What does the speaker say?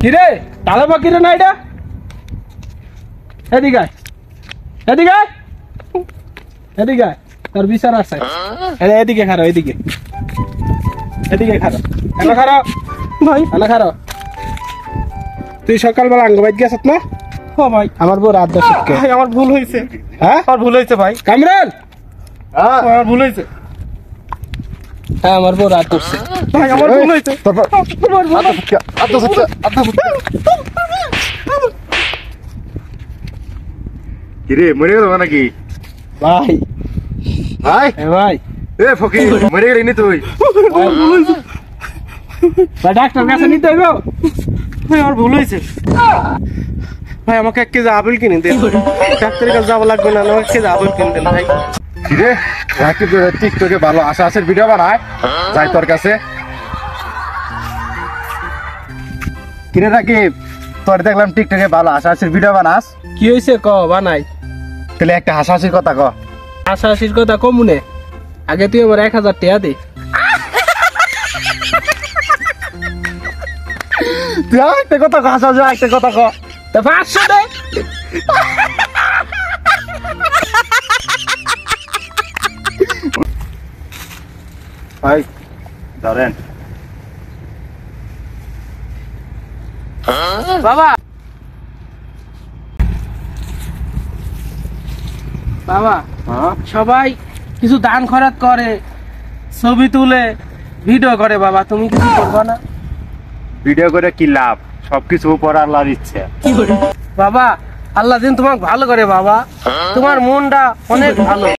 কিরে তালা পাখিরে না এটা এদিকে এদিকে এদিকে তোর বিচার আছে এদিকে খারো এদিকে এদিকে খারো এনে খারো ভাই এনে খারো তুই সকালবেলা আঙ্গবাইত গেছত না ও ভাই আমার বউ রাত 10 কে ভাই আমার ভুল হইছে হ্যাঁ আমার ভুল হইছে ভাই কামরান হ্যাঁ আমার ভুল হইছে হ্যাঁ আমার বউ রাত করছে ভাই আমার ভুল হইছে আমার ভুল কিরে মরে গেল নাকি ভাই ভাই ভাই এ ফকির মরে গেলি নি তুই ভাই ডাক্তার কাছে নিতে হইব ভাই আমার ভুল হইছে ভাই আমাকে 1 কেজি আপেল কিনে দেন ডাক্তারের কাছে যাওয়া লাগবে না আমাকে 1 কেজি আপেল কিনে দেন ভাই কিরে রাকিব টিকটকে ভালো আশার ভিডিও বানায় যাই তোর কাছে কিরে রাকিব তোর দেখলাম টিকটকে ভালো আশার ভিডিও বানাস কি হইছে ক বানাই তাহলে একটা হাসাহাসির কথা ক হাসাহাসির কথা কমুনে আগে তুই আমার 1000 টাকা দে তুই একটা কথা ক হাসাহাসি একটা কথা ক তা 500 দে ভাই ধরেন বাবা বাবা সবাই কিছু দান খরচ করে ছবি তুলে ভিডিও করে বাবা তুমি কিছু করবা না ভিডিও করে কি লাভ সবকিছু উপর আল্লাহর ইচ্ছা বাবা আল্লাহ দিন তোমাকে ভালো করে বাবা তোমার মনটা অনেক ভালো